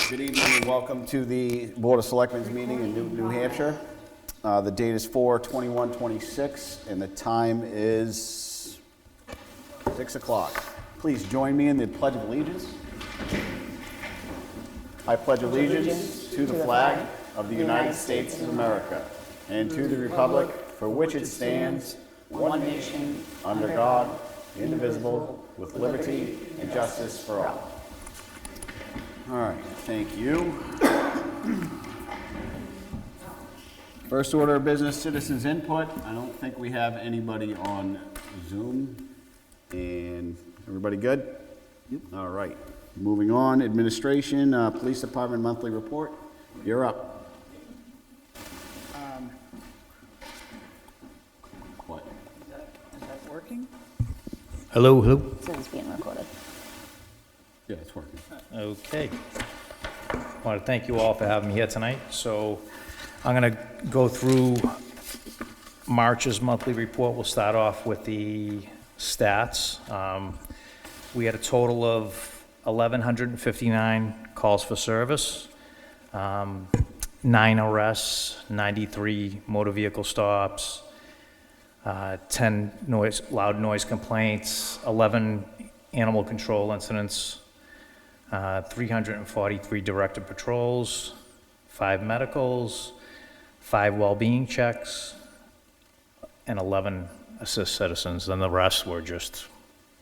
Good evening and welcome to the Board of Selectmen's meeting in Newton, New Hampshire. The date is 4/21/26 and the time is 6 o'clock. Please join me in the Pledge of Allegiance. I pledge allegiance to the flag of the United States of America and to the republic for which it stands, one nation, under God, indivisible, with liberty and justice for all. All right, thank you. First order of business, citizens input. I don't think we have anybody on Zoom. And everybody good? Yep. All right, moving on. Administration, Police Department monthly report. You're up. What? Is that working? Hello, hello. So it's being recorded. Yeah, it's working. Okay. I want to thank you all for having me here tonight. So I'm going to go through March's monthly report. We'll start off with the stats. We had a total of 1,159 calls for service, 9 arrests, 93 motor vehicle stops, 10 loud noise complaints, 11 animal control incidents, 343 directed patrols, 5 medicals, 5 well-being checks, and 11 assist citizens. And the rest were just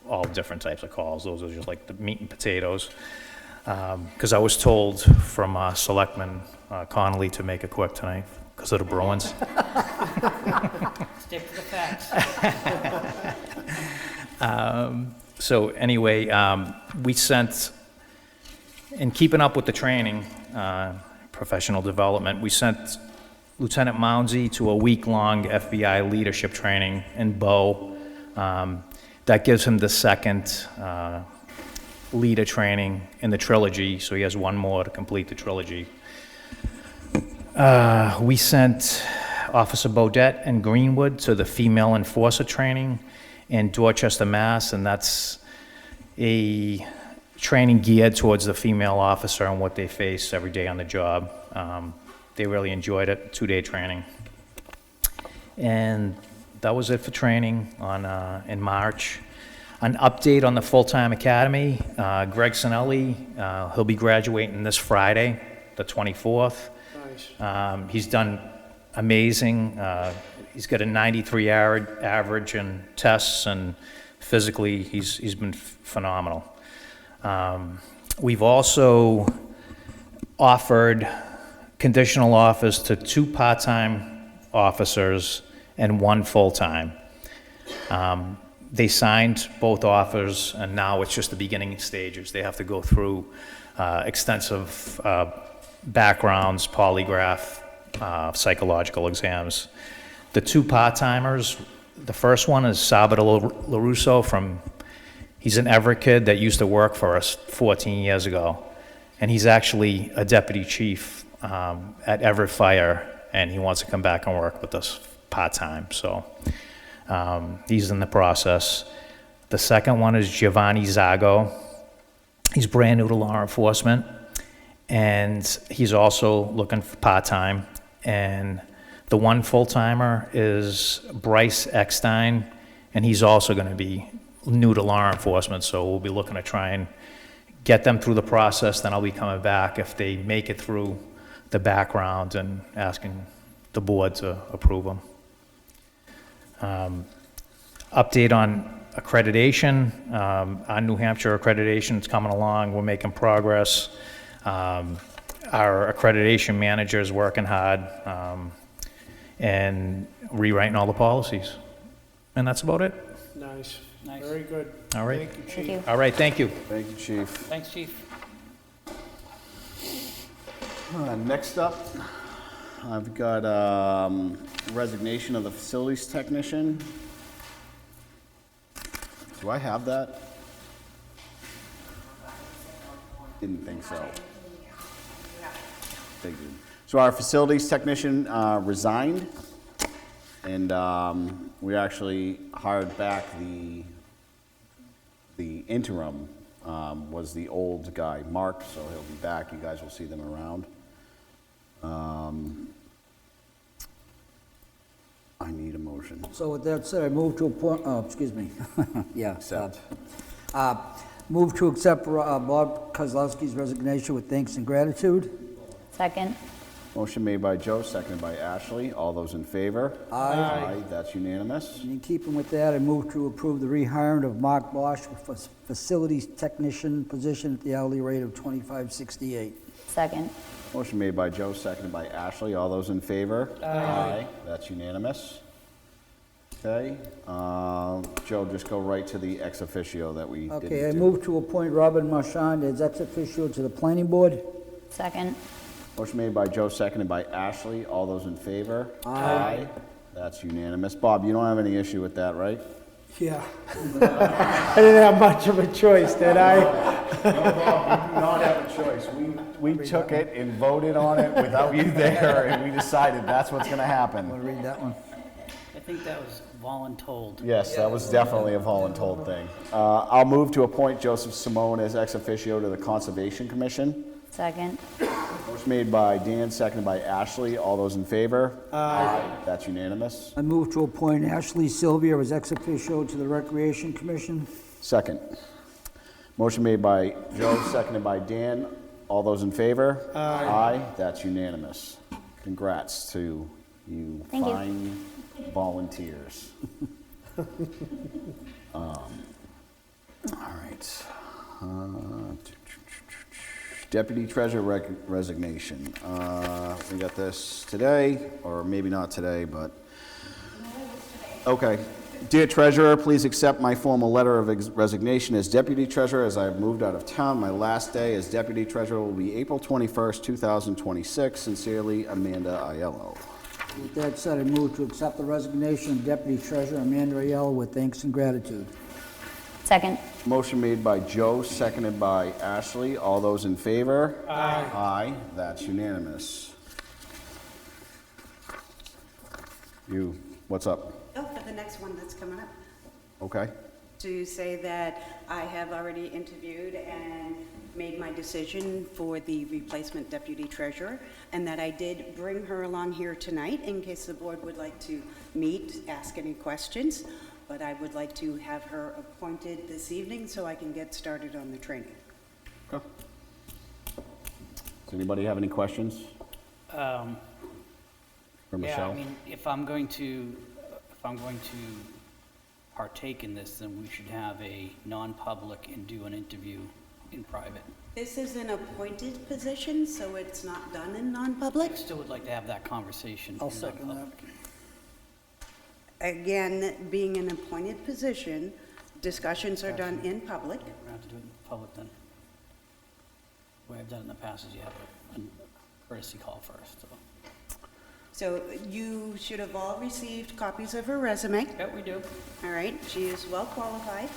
all different types of calls. Those are just like the meat and potatoes. Because I was told from Selectman Connolly to make it quick tonight because of the Bruins. Stick to the facts. So anyway, we sent, in keeping up with the training, professional development, we sent Lieutenant Mounsey to a week-long FBI leadership training in Bow. That gives him the second leader training in the trilogy, so he has one more to complete the trilogy. We sent Officer Bodette and Greenwood to the female enforcer training in Dorchester, Mass., and that's a training geared towards the female officer and what they face every day on the job. They really enjoyed it, 2-day training. And that was it for training in March. An update on the full-time academy, Greg Sinelli, he'll be graduating this Friday, the 24th. Nice. He's done amazing. He's got a 93 average in tests, and physically he's been phenomenal. We've also offered conditional offers to 2 part-time officers and 1 full-time. They signed both offers, and now it's just the beginning stages. They have to go through extensive backgrounds, polygraph, psychological exams. The 2 part-timers, the first one is Salvador LaRusso he's an Everett kid that used to work for us 14 years ago. And he's actually a deputy chief at Everett Fire, and he wants to come back and work with us part-time. So he's in the process. The second one is Giovanni Zago. He's brand new to law enforcement, and he's also looking for part-time. And the 1 full-timer is Bryce Eckstein, and he's also going to be new to law enforcement, so we'll be looking to try and get them through the process. Then I'll be coming back if they make it through the background and asking the board to approve them. Update on accreditation. Our New Hampshire accreditation is coming along. We're making progress. Our accreditation manager is working hard and rewriting all the policies. And that's about it. Nice. Nice. Very good. All right. Thank you, Chief. Thank you. All right, thank you. Thank you, Chief. Thanks, Chief. Next up, I've got resignation of the facilities technician. Do I have that? Didn't think so. Thank you. So our facilities technician resigned, and we actually hired back the interim was the old guy, Mark, so he'll be back. You guys will see them around. I need a motion. So with that said, I move to appoint, excuse me. Yeah. Accept. Move to accept Bob Kozlowski's resignation with thanks and gratitude. Second. Motion made by Joe, seconded by Ashley. All those in favor? Aye. That's unanimous. And in keeping with that, I move to approve the rehiring of Mark Bosch for facilities technician position at the hourly rate of $25.68. Second. Motion made by Joe, seconded by Ashley. All those in favor? Aye. That's unanimous. Okay. Joe, just go right to the ex officio that we didn't do. Okay, I move to appoint Robin Marchand as ex officio to the planning board. Second. Motion made by Joe, seconded by Ashley. All those in favor? Aye. That's unanimous. Bob, you don't have any issue with that, right? Yeah. I didn't have much of a choice, did I? No, Bob, you do not have a choice. We took it and voted on it without you there, and we decided that's what's going to happen. Want to read that one? I think that was voluntold. Yes, that was definitely a voluntold thing. I'll move to appoint Joseph Simone as ex officio to the Conservation Commission. Second. Motion made by Dan, seconded by Ashley. All those in favor? Aye. That's unanimous. I move to appoint Ashley Sylvia as ex officio to the Recreation Commission. Second. Motion made by Joe, seconded by Dan. All those in favor? Aye. That's unanimous. Congrats to you Thank you. fine volunteers. All right. Deputy Treasurer resignation. We got this today, or maybe not today, but... Okay. Dear Treasurer, please accept my formal letter of resignation as Deputy Treasurer as I have moved out of town. My last day as Deputy Treasurer will be April 21st, 2026. Sincerely, Amanda Aiello. With that said, I move to accept the resignation of Deputy Treasurer Amanda Aiello with thanks and gratitude. Second. Motion made by Joe, seconded by Ashley. All those in favor? Aye. Aye. That's unanimous. What's up? Oh, for the next one that's coming up. Okay. To say that I have already interviewed and made my decision for the replacement deputy treasurer, and that I did bring her along here tonight in case the board would like to meet, ask any questions. But I would like to have her appointed this evening so I can get started on the training. Okay. Does anybody have any questions for Yeah, Michelle? I mean, if I'm going to partake in this, then we should have a non-public and do an interview in private. This is an appointed position, so it's not done in I non-public. still would like to have that conversation. I'll in second that. non-public. Again, being an appointed position, discussions are done in public. We're gonna have to do it in public then. The way I've done it in the past is you have a courtesy call first, so. So you should have all received copies of her resume. Yeah, we do. All right, she is well qualified,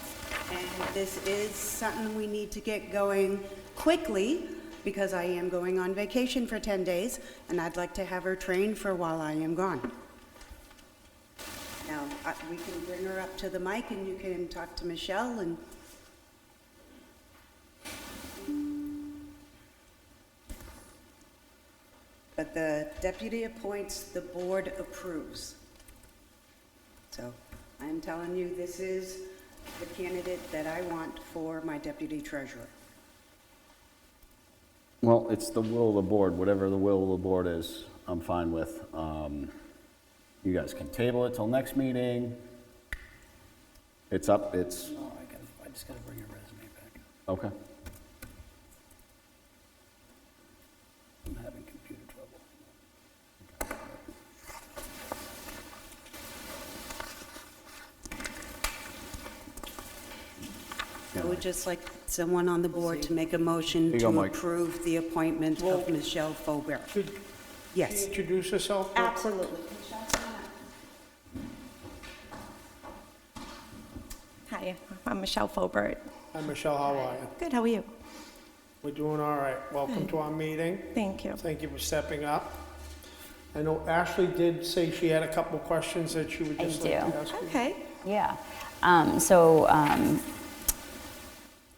and this is something we need to get going quickly because I am going on vacation for 10 days, and I'd like to have her trained for while I am gone. Now, we can bring her up to the mic and you can talk to Michelle and... But the deputy appoints, the board approves. So I'm telling you, this is the candidate that I want for my deputy treasurer. Well, it's the will of the board. Whatever the will of the board is, I'm fine with. You guys can table it till next meeting. It's up, it's, No, I just gotta bring your resume back. okay. I'm having computer trouble. I would just like someone on the board to make a motion Here you go, to Mike. approve the appointment of Michelle Faubert. Should she Yes, introduce herself? absolutely. Hi, I'm Michelle Faubert. Hi, Michelle, how are you? Good, how are you? We're doing all right. Welcome to our meeting. Thank you. Thank you for stepping up. I know Ashley did say she had a couple of questions that she would just like to do. ask you. Okay. Yeah.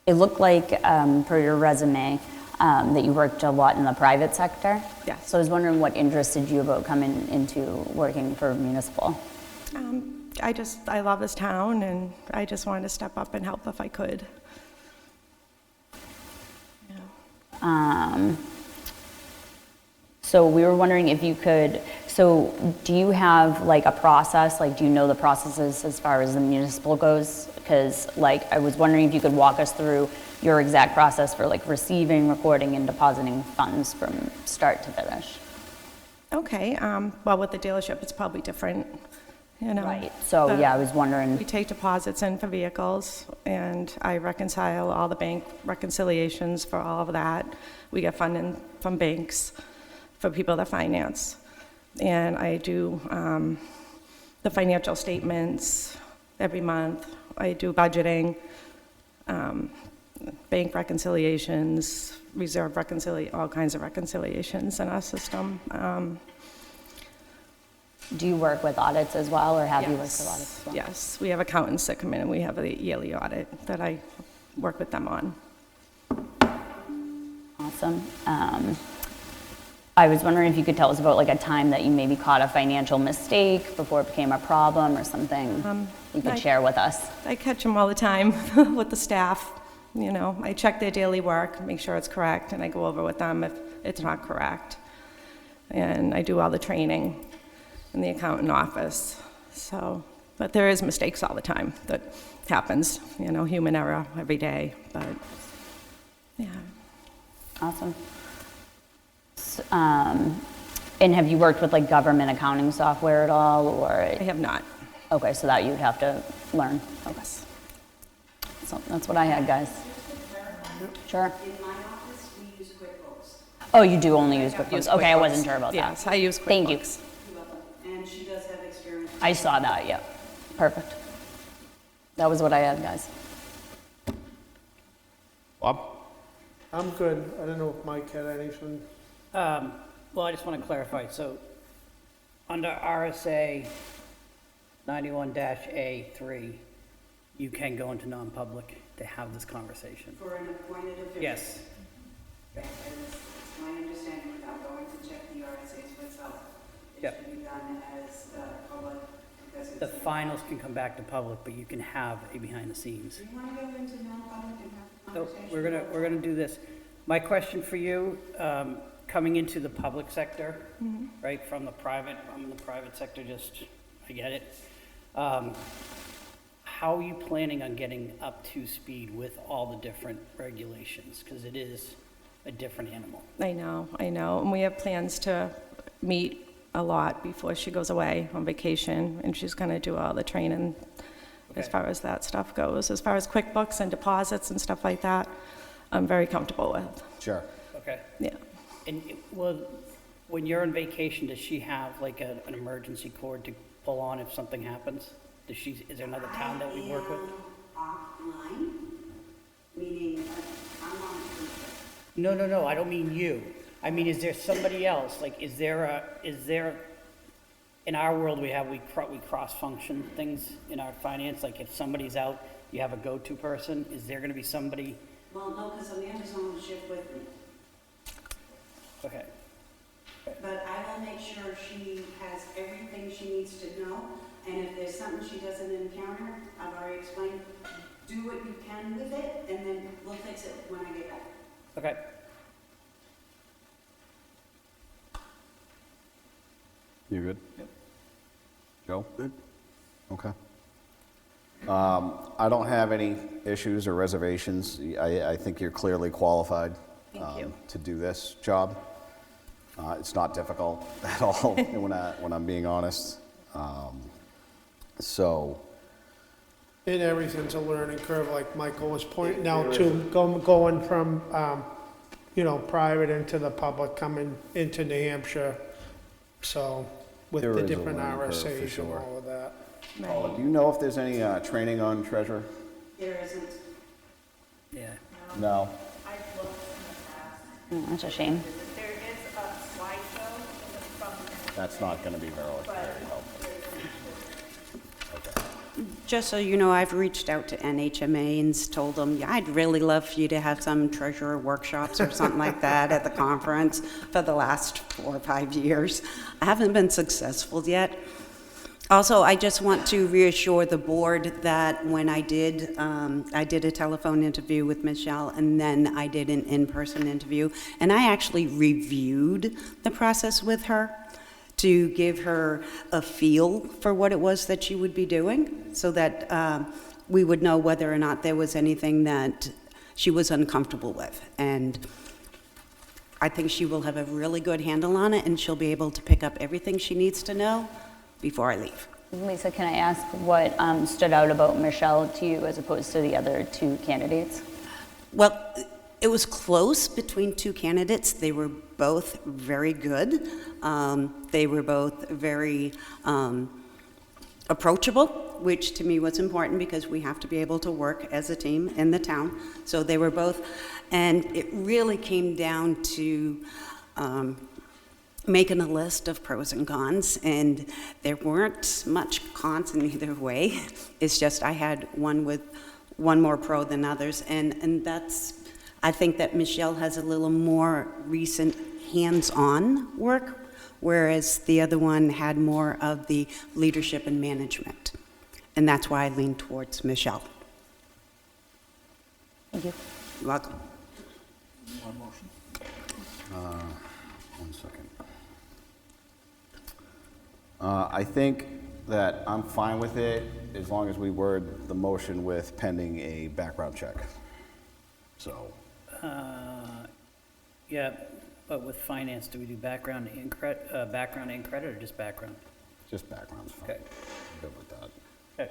It looked like, per your resume, that you worked a lot in the private sector. Yes. So I was wondering what interested you about coming into working for municipal? I love this town, and I just wanted to step up and help if I could. So we were wondering if you could, so do you have like a process, like do you know the processes as far as the municipal goes? Because like I was wondering if you could walk us through your exact process for like receiving, recording, and depositing funds from start to finish. Okay, well, with the dealership, it's probably different, you know. Right, so But yeah, I was wondering, We take deposits in for vehicles, and I reconcile all the bank reconciliations for all of that. We get funding from banks for people that finance. And I do the financial statements every month. I do budgeting, bank reconciliations, reserve all kinds of reconciliations in our system. do you work with audits as well, or have you worked with audits as well? Yes, we have accountants that come in, and we have a yearly audit that I work with them on. Awesome. I was wondering if you could tell us about like a time that you maybe caught a financial mistake before it became a problem or something you could share with us. I catch them all the time with the staff, you know. I check their daily work, make sure it's correct, and I go over with them if it's not correct. And I do all the training in the accountant office. So, but there is mistakes all the time that happens, you know, human error every day, but yeah. Awesome. And have you worked with like government accounting software at all, or? I have not. Okay, so that you'd have to learn. Okay. So that's what I had, guys. Sure. In my office, we use QuickBooks. Oh, you do only use Use QuickBooks? Okay, I wasn't QuickBooks. sure about that. Yes, I use QuickBooks. Thank you. And she does have experience. I saw that, yeah. Perfect. That was what I had, guys. Bob? I'm good. I don't know if Mike had anything. Well, I just want to clarify, so under RSA 91-A3, you can go into non-public to have this conversation. For an appointed official. Yes. Yes, it's my understanding without going to check the RSA's myself. It Yep. should be done as public because it's. The finals can come back to public, but you can have a behind the scenes. Do you want to go into non-public and have a So conversation? we're gonna do this. My question for you, coming into the public sector, right, from the private, I'm in the private sector, just, I get it. How are you planning on getting up to speed with all the different regulations? Because it is a different animal. I know, and we have plans to meet a lot before she goes away on vacation, and she's gonna do all the training as Okay. far as that stuff goes. As far as QuickBooks and deposits and stuff like that, I'm very comfortable with, Sure. Okay. yeah. And, well, when you're on vacation, does she have like an emergency cord to pull on if something happens? Is there another town that we work with? I am offline, meaning I'm on a cruise ship. No, I don't mean you. I mean, is there somebody else? Like, is there, in our world, we cross-function things in our finance, like if somebody's out, you have a go-to person, is there gonna be somebody? Well, no, because Amanda's on the ship with me. Okay, But I will make sure she has everything she needs to know, and if there's something she doesn't encounter, I've already explained, do what you can with it, and then we'll fix it when I get back. okay. You good? Yep. Joe? Good. Okay. I don't have any issues or reservations. I think you're clearly qualified Thank you. to do this job. It's not difficult at all when I'm being honest. So, And everything's a learning curve, like Michael was pointing out to, going from, private into the public, coming into New Hampshire. So, with There the is a different learning curve for RSAs and sure. all of that. Paula, do you know if there's any training on treasurer? There isn't. Yeah. No. Oh, that's a shame. There is a slideshow in the front. That's not going to be very helpful. just so you know, I've reached out to NHMA and told them, yeah, I'd really love for you to have some treasurer workshops or something like that at the conference for the last 4 or 5 years. I haven't been successful yet. Also, I just want to reassure the board that when I did a telephone interview with Michelle, and then I did an in-person interview, and I actually reviewed the process with her to give her a feel for what it was that she would be doing, so that we would know whether or not there was anything that she was uncomfortable with. And I think she will have a really good handle on it, and she'll be able to pick up everything she needs to know before I leave. Lisa, can I ask what stood out about Michelle to you as opposed to the other 2 candidates? Well, it was close between 2 candidates. They were both very good. They were both very approachable, which to me was important because we have to be able to work as a team in the town. So they were both, and it really came down to making a list of pros and cons, and there weren't much cons in either way. It's just I had one with one more pro than others, and that's, I think that Michelle has a little more recent hands-on work, whereas the other one had more of the leadership and management, and that's why I lean towards Michelle. Thank you. You're welcome. One second. I think that I'm fine with it as long as we word the motion with pending a background check. So, Yeah, but with finance, do we do background and credit, or just background? just background's fine. Okay. I'm good with that. Okay.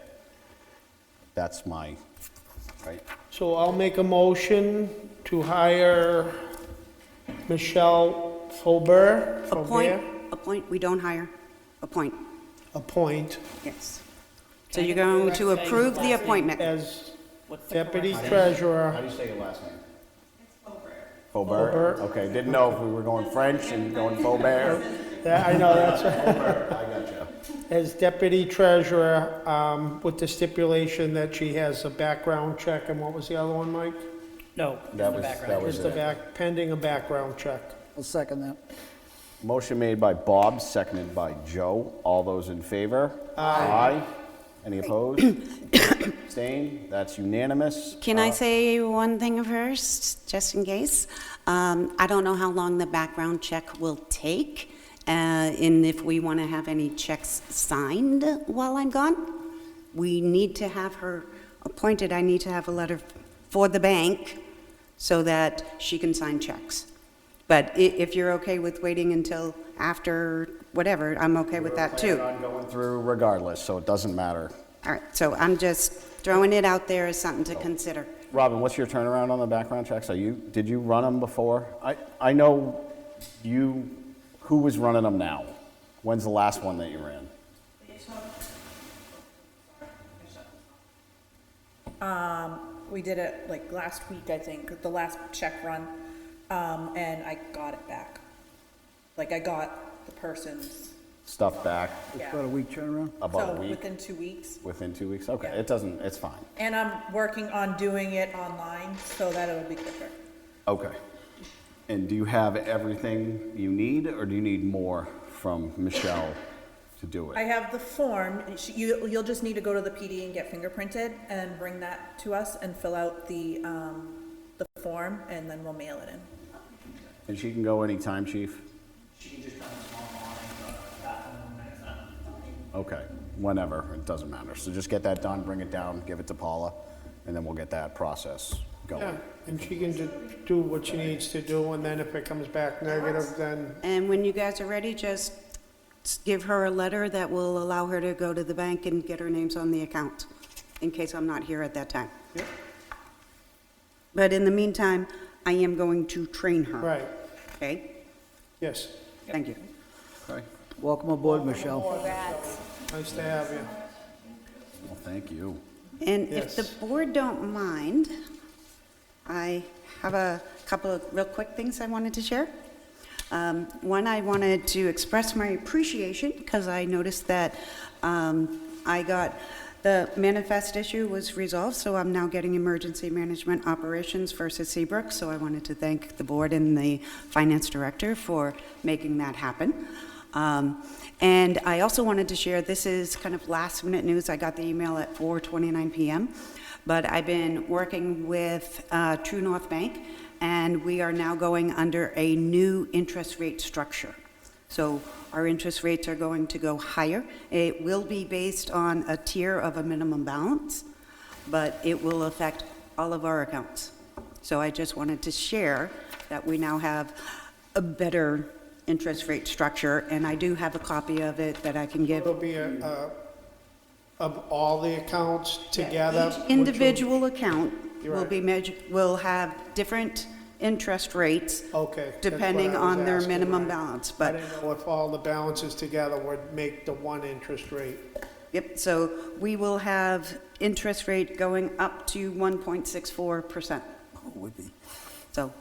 That's my, right? So I'll make a motion to hire Michelle Faubert. Appoint, we don't hire, appoint, Appoint yes. So you're going to approve the appointment. as What's the deputy correct- How treasurer. do you say your last name? Faubert. Faubert. Okay, didn't know if we were going French and going Faubert. Yeah, I know, that's right. Faubert, I gotcha. As deputy treasurer, with the stipulation that she has a background check, and what was the other one, Mike? No, That just the was- background. that was Just the it. pending a background check. I'll second that. Motion made by Bob, seconded by Joe. All those in favor? Aye. Any opposed? Abstained? That's unanimous. Can I say one thing first, just in case? I don't know how long the background check will take, and if we want to have any checks signed while I'm gone. We need to have her appointed. I need to have a letter for the bank so that she can sign checks. But if you're okay with waiting until after whatever, I'm okay with that too. We're planning on going through regardless, so it doesn't matter. All right, so I'm just throwing it out there as something to consider. Robin, what's your turnaround on the background checks? Did you run them before? I know who was running them now? When's the last one that you ran? We did it like last week, I think, the last check run, and I got it back. Like I got the person's, Stuff back yeah. About a week turnaround? about So a week? within 2 weeks. Within 2 weeks? Okay, Yeah. it's fine. And I'm working on doing it online so that it'll be quicker. Okay. And do you have everything you need, or do you need more from Michelle to do I it? have the form, and you'll just need to go to the PD and get fingerprinted and bring that to us and fill out the form, and then we'll mail it in. And she can go anytime, chief? Okay, whenever, it doesn't matter. So just get that done, bring it down, give it to Paula, and then we'll get that process Yeah, going. and she can just do what she needs to do, and then if it comes back negative, then, And when you guys are ready, just give her a letter that will allow her to go to the bank and get her names on the account, in case I'm not here at that time. Yep. But in the meantime, I am going to train her. right, Okay? yes. Thank you. Okay, Welcome aboard, Michelle. Congrats. Nice to have you. well, thank you. And if the Yes. board don't mind, I have a couple of real quick things I wanted to share. One, I wanted to express my appreciation because I noticed that I got The manifest issue was resolved, so I'm now getting emergency management operations versus Seabrook. So I wanted to thank the board and the finance director for making that happen. And I also wanted to share, this is kind of last minute news. I got the email at 4:29 p.m. But I've been working with True North Bank, and we are now going under a new interest rate structure. So our interest rates are going to go higher. It will be based on a tier of a minimum balance, but it will affect all of our accounts. So I just wanted to share that we now have a better interest rate structure, and I do have a copy of it that I can give. It'll be of all the accounts together. Each individual account You're will right. be will have different interest rates Okay. that's what depending I was on their asking, minimum right. balance, I but, didn't know if all the balances together would make the one interest rate. yep, so we will have interest rate going up to 1.64%. Oh, would be. So,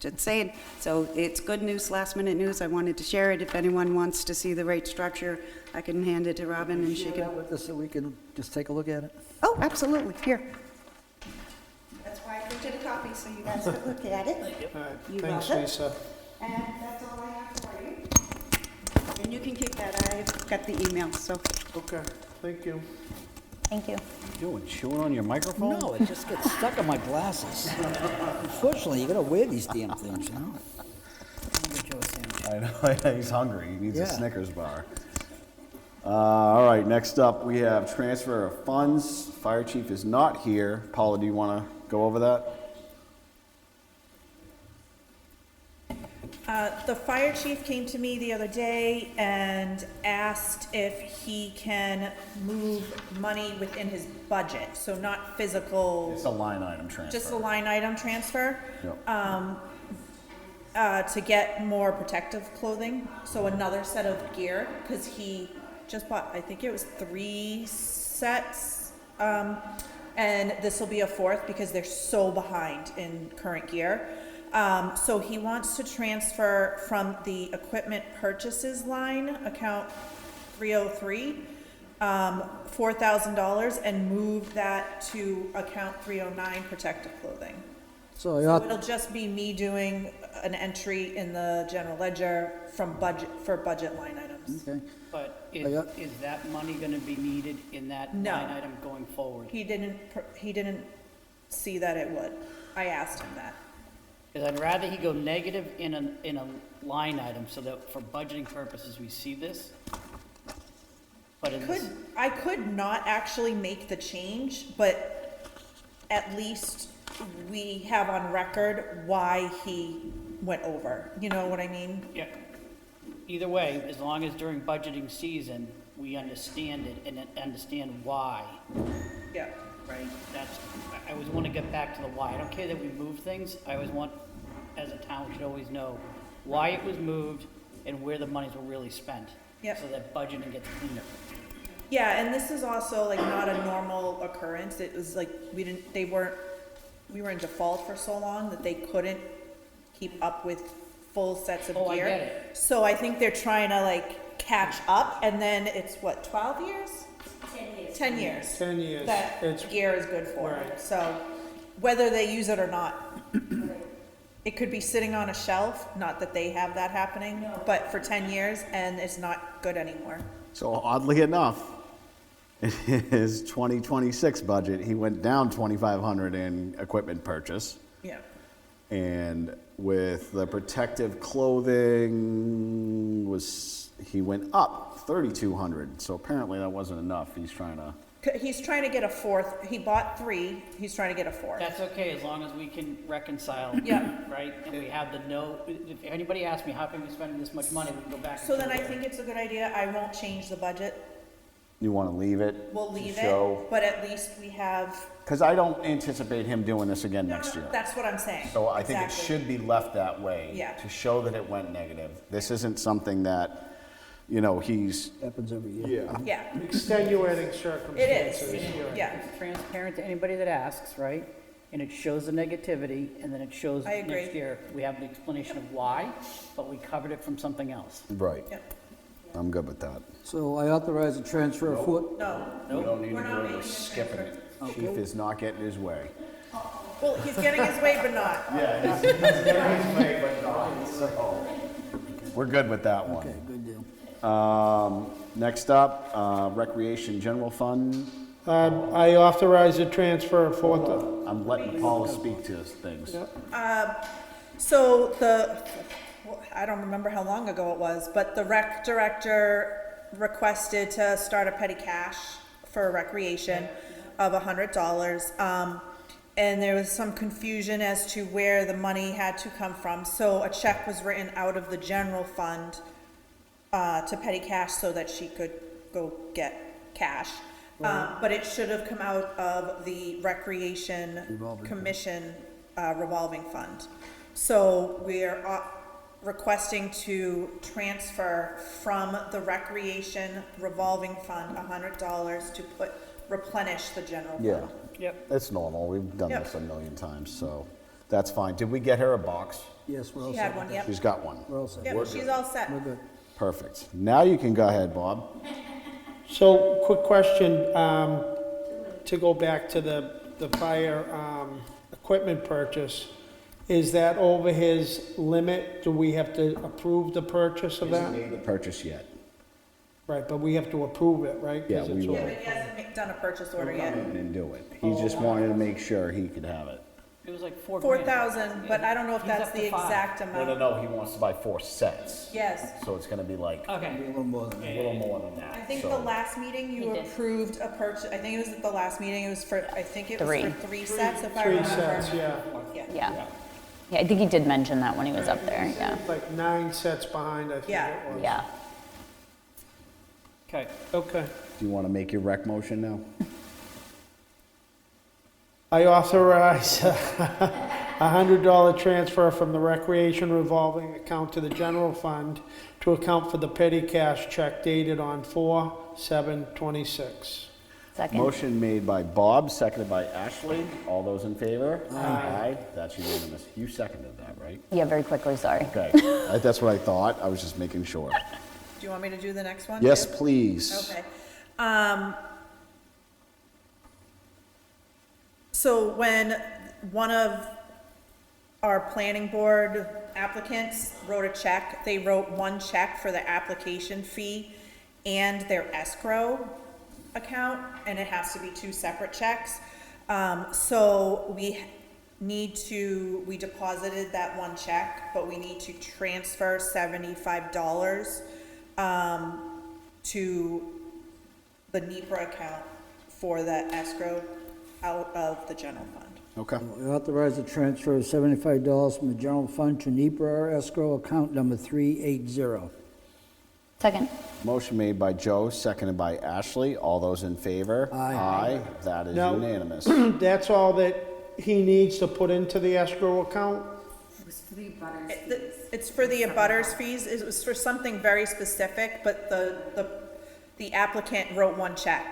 just saying, so it's good news, last minute news, I wanted to share it. If anyone wants to see the rate structure, I can hand it to Robin and she Share can, that with us so we can just take a look at it. oh, absolutely, here. That's why I printed a copy, so you guys could look at it. All right, You thanks, welcome. Lisa. And that's all I have for you. And you can keep that, I've got the email, so. Okay, thank you. Thank you. Doing, chewing on your microphone? No, it just gets stuck on my glasses. Unfortunately, you gotta wear these damn things, you know? I'll get Joe a sandwich. I know, he's hungry, he needs a Yeah. Snickers bar. All right, next up, we have transfer of funds. Fire chief is not here. Paula, do you want to go over that? The fire chief came to me the other day and asked if he can move money within his budget, so not physical, It's a line item transfer. just a line item transfer. Yep. To get more protective clothing, so another set of gear, because he just bought, I think it was 3 sets, and this will be a 4th because they're so behind in current gear. So he wants to transfer from the equipment purchases line, account 303, $4,000, and move that to account 309, protective clothing. So, So it'll just be me doing an entry in the general ledger from budget, for budget line items. okay. But Yeah. is that money gonna be needed in that No. line item going forward? He didn't see that it would. I asked him that. Because I'd rather he go negative in a line item so that for budgeting purposes, we see this. But in this, I could not actually make the change, but at least we have on record why he went over. You know what I mean? yeah, either way, as long as during budgeting season, we understand it and understand why, Yeah. right? I always want to get back to the why. I don't care that we move things, I always want, as a town, we should always know why it was moved and where the monies were really spent. Yep. So that budgeting gets cleaner. Yeah, and this is also like not a normal occurrence. It was like we were in default for so long that they couldn't keep up with full sets of Oh, I gear. get it. So I think they're trying to like catch up, and then it's what, 12 years? 10 years. 10 years. That It's- gear is good for. Right. So whether they use it or not, it could be sitting on a shelf, not that they have that happening, but for 10 years, and it's not good anymore. So oddly enough, in his 2026 budget, he went down 2,500 in equipment purchase. Yeah. And with the protective clothing he went up 3,200. So apparently that wasn't enough. He's trying to. He's trying to get a fourth. He bought three. He's trying to get a fourth. That's okay, as long as we can reconcile. Yeah. Right, and we have the if anybody asks me, how come you're spending this much money, we can go back. So then I think it's a good idea. I won't change the budget. You want to leave it? We'll leave show? it, but at least we have. Because I don't anticipate him doing this again No, next year. That's what I'm saying. So I think it Exactly. should be left that way. Yeah. To show that it went negative. This isn't something that, he's. Happens every year. Yeah. Yeah, Extenuating it circumstances. is. you're right. Yeah, It's transparent to anybody that asks, right? And it shows the negativity, and then it shows I agree. next year, we have the explanation of why, but we covered it from something else. Right. yep. I'm good with that. So I authorize a transfer of No, We don't need to We're do not it, making we're a skipping it. Okay. Chief is not getting his way. well, he's getting his way, but not. Yeah, he's getting his way, but not, so. We're good with that Okay, one. good deal. Next up, Recreation General Fund. I authorize a transfer for the, I'm letting Paula speak to things. So well, I don't remember how long ago it was, but the rec director requested to start a petty cash for recreation of $100. And there was some confusion as to where the money had to come from. So a check was written out of the general fund to petty cash so that she could go get cash. But it should have come out of the Recreation Revolving fund. Commission revolving fund. So we're requesting to transfer from the Recreation revolving fund $100 to replenish the general fund. Yeah, Yep. it's normal, we've done Yep. this a million times, so that's fine. Did we get her a box? Yes, we're all She set. had one, yep. She's got one. We're all set. Yep, she's all set. We're good. Perfect. Now you can go ahead, Bob. so, quick question, to go back to the prior, equipment purchase. Is that over his limit? Do we have to approve the purchase of Hasn't that? made the purchase yet. Right, but we have to approve it, right? 'Cause Yeah, it's we will. Yeah, over. but he hasn't done a purchase order yet. And do it. He just wanted to make sure he could have it. It was like 4 grand. 4,000, but I don't know if He's that's up the to 5. exact amount. No, he wants to buy 4 sets. Yes. So it's gonna be like Okay. A little more than a that. little more than that. I think so. the last meeting you He did. approved a purchase, I think it was at the last meeting, it was for, I think it was 3. for 3 sets, if I 3 remember. sets, yeah. Yeah. Yeah, I think he did mention that when he was up there, yeah. Like 9 sets behind, I think Yeah. it was. Yeah. Okay. Okay. Do you wanna make your rec motion now? I authorize a $100 transfer from the recreation revolving account to the general fund to account for the petty cash check dated on 4/7/26. Second. Motion made by Bob, seconded by Ashley. All those in favor? Aye. That's unanimous. You seconded that, right? Yeah, very quickly, sorry. Okay. That's what I thought. I was just making sure. Do you want me to do the next one? Yes, too? please. Okay. So when one of our planning board applicants wrote a check, they wrote one check for the application fee and their escrow account, and it has to be 2 separate checks. So we deposited that one check, but we need to transfer $75 to the NEPA account for the escrow out of the general fund. Okay. We authorize a transfer of $75 from the general fund to NEPA escrow account number 380. Second. Motion made by Joe, seconded by Ashley. All those in favor? Aye. Aye. That is Now- unanimous. That's all that he needs to put into the escrow account? It's for the abutters fees, it was for something very specific, but the applicant wrote one check.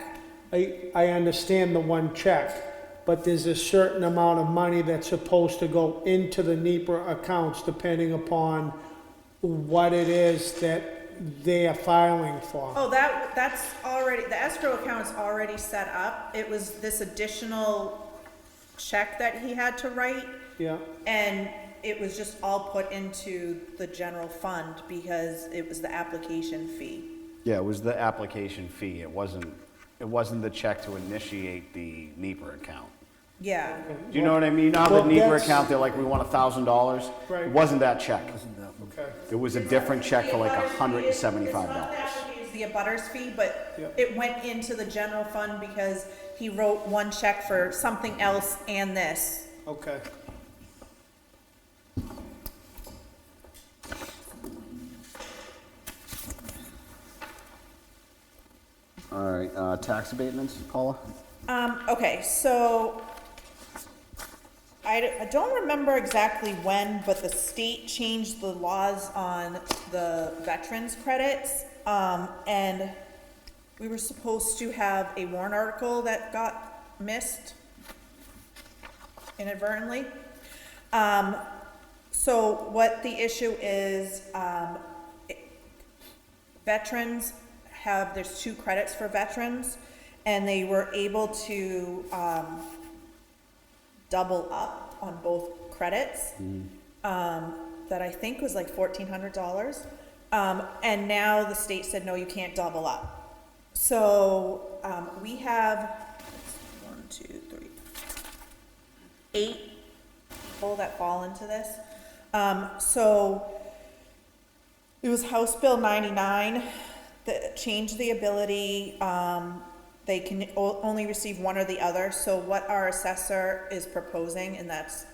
I understand the one check, but there's a certain amount of money that's supposed to go into the NEPA accounts depending upon what it is that they are filing for. Oh, that's already, the escrow account's already set up, it was this additional check that he had to write, Yeah, and it was just all put into the general fund because it was the application fee. Yeah, it was the application fee. It wasn't the check to initiate the NEPA account. Yeah, Do you know what I mean? Now the Well, NEPA that's- account, they're like, we want $1,000. Right. It wasn't that check. okay. It was a different check for like It's not $175. the application, it's the abutters fee, but Yep. it went into the general fund because he wrote one check for something else and this. Okay. All right, tax abatements, Paula? Okay, so I don't remember exactly when, but the state changed the laws on the veterans credits. And we were supposed to have a warrant article that got missed inadvertently. So what the issue is, veterans there's 2 credits for veterans, and they were able to, double up on both credits, that I think was like $1,400. And now the state said, no, you can't double up. So, we have 8 people that fall into this. So it was House Bill 99 that changed the ability, they can only receive one or the other. So what our assessor is proposing, and that's,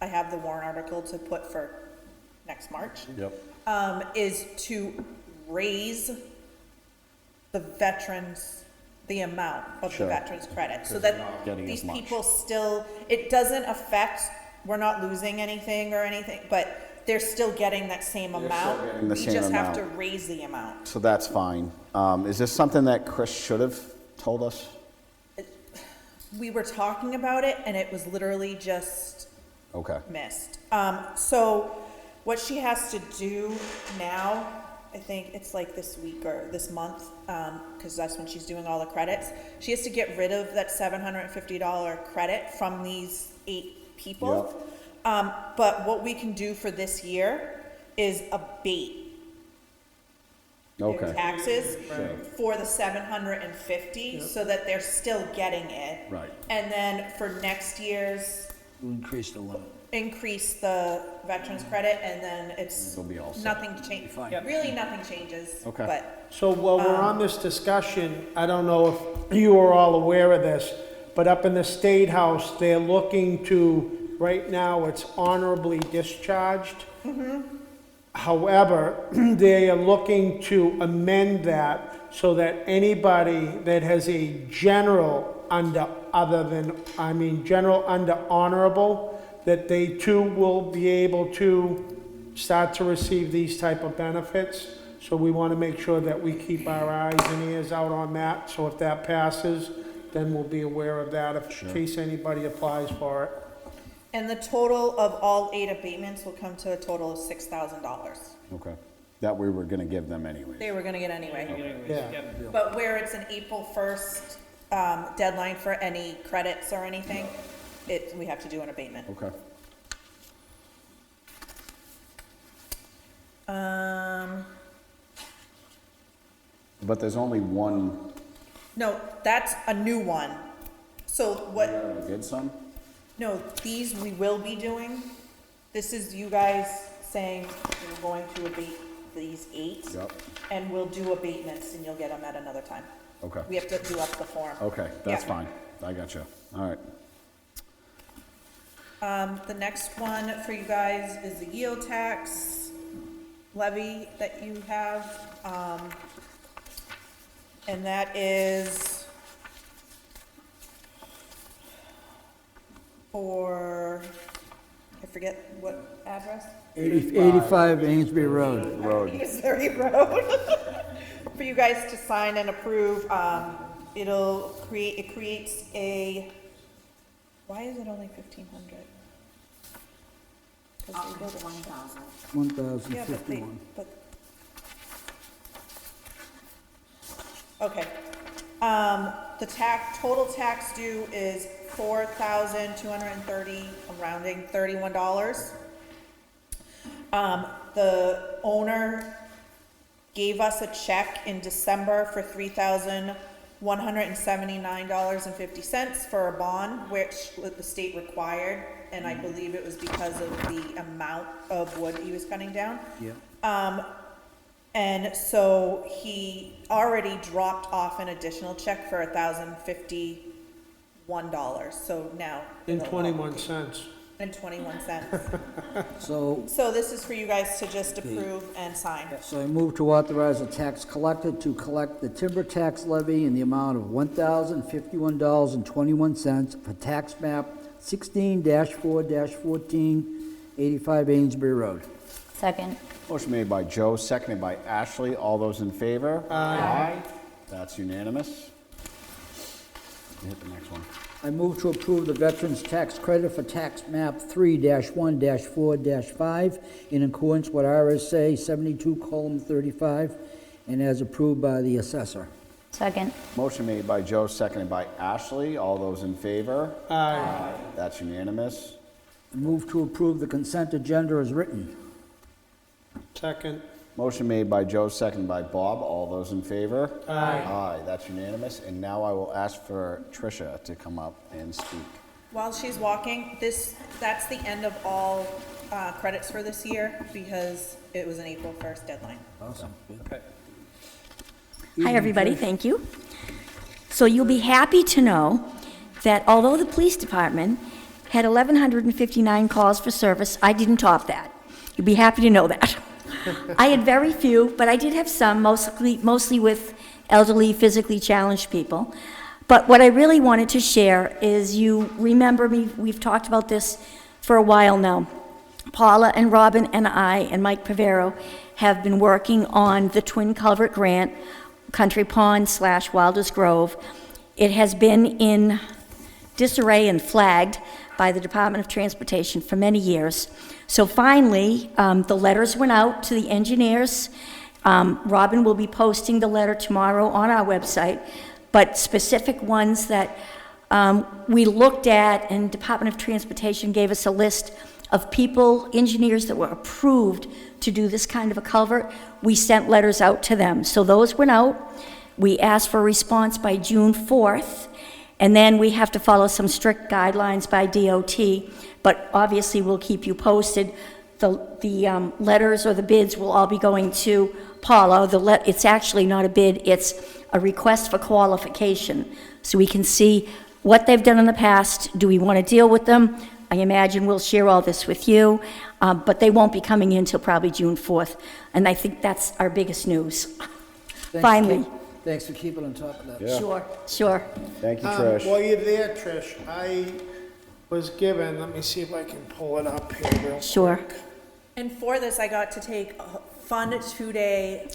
I have the warrant article to put for next March, is to raise the veterans, the amount of the veterans credit, so that these people still, it doesn't affect, we're not losing anything or anything, but they're still getting that same amount. We just have to raise the amount. So that's fine. Is this something that Chris should have told us? We were talking about it, and it was literally just missed. So what she has to do now, I think it's like this week or this month, because that's when she's doing all the credits, she has to get rid of that $750 credit from these 8 people. But what we can do for this year is abate their taxes for the $750, so that they're still getting it. Right. And then for next year's, Increase the limit. increase the veterans credit, and then it's It'll be all set. nothing change. Really, nothing changes. Okay. But So while we're on this discussion, I don't know if you are all aware of this, but up in the State House, they're looking to, right now, it's honorably discharged. However, they are looking to amend that so that anybody that has a general under general under honorable, that they too will be able to start to receive these type of benefits. So we want to make sure that we keep our eyes and ears out on that. So if that passes, then we'll be aware of that in case anybody applies for it. and the total of all 8 abatements will come to a total of $6,000. Okay. That we were gonna give them anyway. They were gonna get anyway. Yeah. But where it's an April 1st deadline for any credits or anything, we have to do an abatement. Okay. But there's only one. No, that's a new one. So what, Did some? no, these we will be doing. This is you guys saying we're going to abate these 8. Yep. And we'll do abatements, and you'll get them at another time. Okay. We have to do up the form. Okay, that's Yeah. fine. I got you. All right. The next one for you guys is the yield tax levy that you have. And that is for, I forget what address? 85 Amesbury Road. Missouri Road. For you guys to sign and approve, it creates a, why is it only 1,500? 'Cause they built it- 1,000. Yeah, but they, 1,051. but. Okay. The total tax due is $4,230, I'm rounding, $31. The owner gave us a check in December for $3,179.50 for a bond, which the state required, and I believe it was because of the amount of wood he was cutting down. Yeah. And so he already dropped off an additional check for $1,051, so now. In 21 cents. And 21 cents. So So this is for you guys to just approve and sign. So I move to authorize the tax collector to collect the timber tax levy in the amount of $1,051.21 for tax map 16-4-14, 85 Amesbury Road. Second. Motion made by Joe, seconded by Ashley. All those in favor? Aye. That's unanimous. You hit the next one. I move to approve the Veterans Tax Credit for tax map 3-1-4-5 in accordance with RSA 72:35 and as approved by the assessor. Second. Motion made by Joe, seconded by Ashley. All those in favor? Aye. That's unanimous. Move to approve the consent agenda as written. Second. Motion made by Joe, seconded by Bob. All those in favor? Aye. Aye, that's unanimous. And now I will ask for Tricia to come up and speak. While she's walking, that's the end of all credits for this year because it was an April 1st deadline. Awesome. Hi, everybody, thank you. So you'll be happy to know that although the police department had 1,159 calls for service, I didn't top that. You'll be happy to know that. I had very few, but I did have some, mostly with elderly, physically challenged people. But what I really wanted to share is, you remember me, we've talked about this for a while now. Paula and Robin and I and Mike Pavero have been working on the Twin Culvert Grant, Country Pond / Wilders Grove. It has been in disarray and flagged by the Department of Transportation for many years. So finally, the letters went out to the engineers. Robin will be posting the letter tomorrow on our website, but specific ones that we looked at, and Department of Transportation gave us a list of people, engineers that were approved to do this kind of a culvert. We sent letters out to them. So those went out. We asked for a response by June 4th, and then we have to follow some strict guidelines by DOT, but obviously we'll keep you posted. The letters or the bids will all be going to Paula. It's actually not a bid, it's a request for qualification, so we can see what they've done in the past. Do we want to deal with them? I imagine we'll share all this with you, but they won't be coming in until probably June 4th, and I think that's our biggest news. Finally. Thanks for keeping on top of that. Yeah. Sure. Thank you, Trish. While you're there, Trish, I was given, let me see if I can pull it up here real quick. Sure. And for this, I got to take a fun 2-day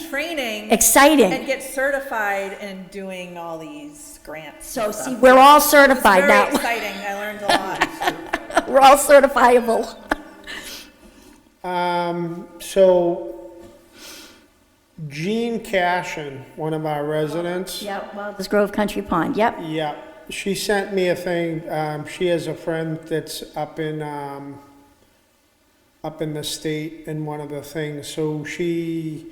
training. Exciting. And get certified in doing all these grants. So see, we're all It was certified very now. exciting. I learned a lot. We're all certifiable. So Jean Cashin, one of our residents. Yep, Wilders Grove Country Pond, yep. Yeah, she sent me a thing. She has a friend that's up in the state in one of the things. So she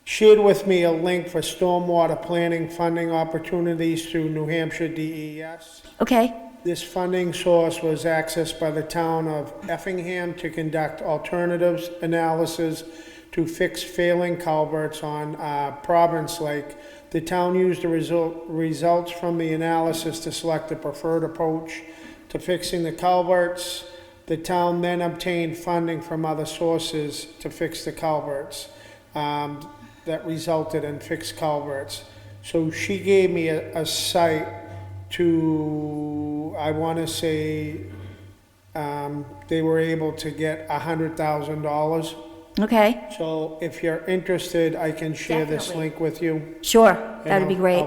shared with me a link for stormwater planning funding opportunities through New Hampshire DES. Okay, This funding source was accessed by the town of Effingham to conduct alternatives analysis to fix failing culverts on Province Lake. The town used the results from the analysis to select the preferred approach to fixing the culverts. The town then obtained funding from other sources to fix the culverts that resulted in fixed culverts. So she gave me a site to, I want to say, they were able to get $100,000. okay, So if you're interested, I can share this Definitely. link with you. sure, And that'd be great.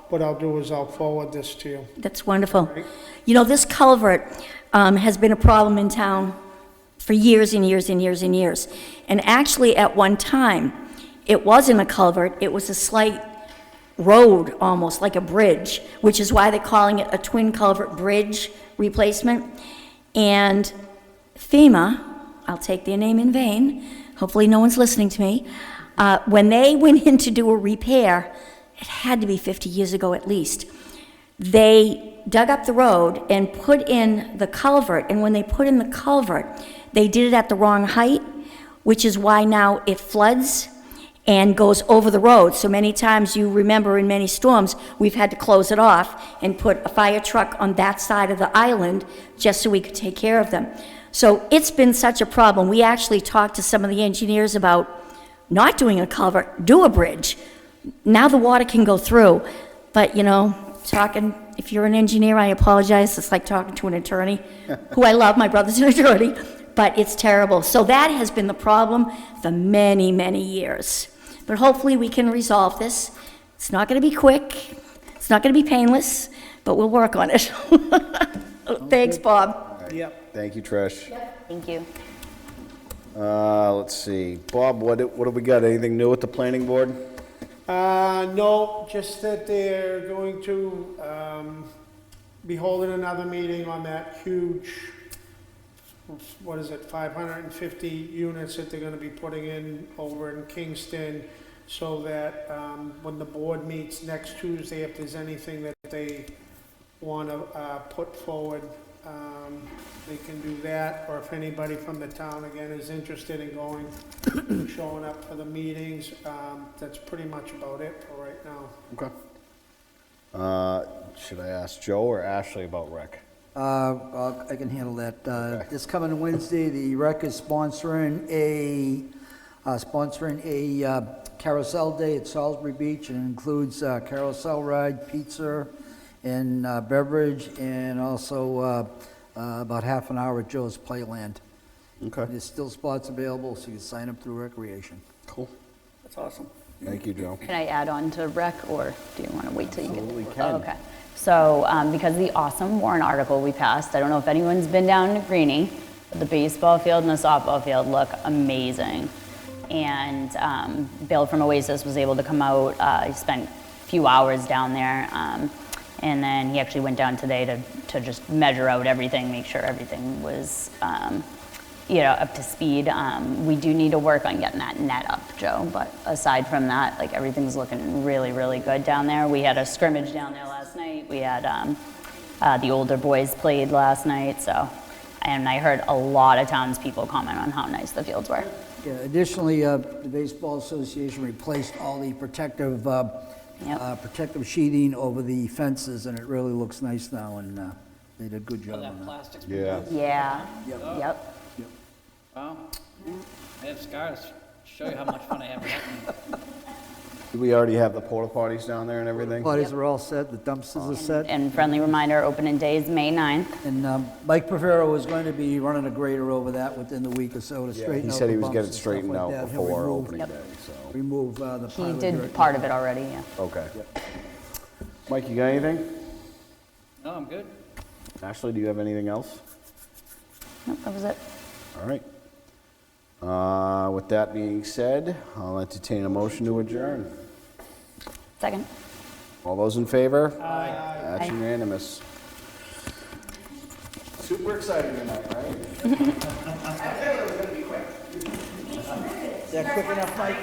What I'll do is I'll forward this to you. That's wonderful. You know, this culvert has been a problem in town for years and years and years and years. And actually, at one time, it wasn't a culvert, it was a slight road, almost like a bridge, which is why they're calling it a twin culvert bridge replacement. And FEMA, I'll take their name in vain, hopefully no one's listening to me, when they went in to do a repair, it had to be 50 years ago at least, they dug up the road and put in the culvert, and when they put in the culvert, they did it at the wrong height, which is why now it floods and goes over the road. So many times, you remember in many storms, we've had to close it off and put a fire truck on that side of the island just so we could take care of them. So it's been such a problem. We actually talked to some of the engineers about not doing a culvert, do a bridge. Now the water can go through, but you know, if you're an engineer, I apologize, it's like talking to an attorney, who I love, my brother's an attorney, but it's terrible. So that has been the problem for many, many years. But hopefully we can resolve this. It's not gonna be quick, it's not gonna be painless, but we'll work on it. Thanks, Bob. Yep. Thank you, Trish. Thank you. Let's see. Bob, what have we got? Anything new with the planning board? No, just that they're going to, be holding another meeting on that huge, what is it, 550 units that they're gonna be putting in over in Kingston, so that, when the board meets next Tuesday, if there's anything that they wanna, put forward, they can do that, or if anybody from the town, again, is interested in going, showing up for the meetings, that's pretty much about it for right now. Okay. Should I ask Joe or Ashley about rec? I can handle that. This coming Wednesday, the rec is sponsoring a carousel day at Salisbury Beach. It includes carousel ride, pizza, and beverage, and also about half an hour at Joe's Playland. Okay. There's still spots available, so you can sign up through Recreation. Cool. That's awesome. Thank you, Joe. Can I add on to rec, or do you want to wait till you get? Absolutely can. Oh, okay. So, because of the awesome warrant article we passed, I don't know if anyone's been down to Greenie, but the baseball field and the softball field look amazing. And Bill from Oasis was able to come out. He spent a few hours down there. And then he actually went down today to just measure out everything, make sure everything was, up to speed. We do need to work on getting that net up, Joe, but aside from that, like, everything's looking really, really good down there. We had a scrimmage down there last night. We had the older boys played last night, so, and I heard a lot of townspeople comment on how nice the fields were. Yeah, additionally, the Baseball Association replaced all the protective sheething over the fences, and it really looks nice now, and they did a good Oh, job that on that. plastic's. Yeah. Yeah, Yep. yep. Wow. I have scars. Show you how much fun I have with Do we already have the porta potties down there and everything? Parties are all set, the dumpsters are set, And friendly reminder, opening day is May 9th. and Mike Pavero is going to be running a grader over that within the week or so to Yeah, straighten he out said the he was bumps getting and stuff straightened like out that. He'll before remove- opening day, so. Remove the He pile of did dirt. part of it already, yeah. Okay. Mike, you got anything? No, I'm good. Ashley, do you have anything else? Nope, that was it. All right. With that being said, I'll entertain a motion to adjourn. Second. All those in favor? Aye. That's Aye. unanimous. Super exciting tonight, right? Is that quick enough, Mike?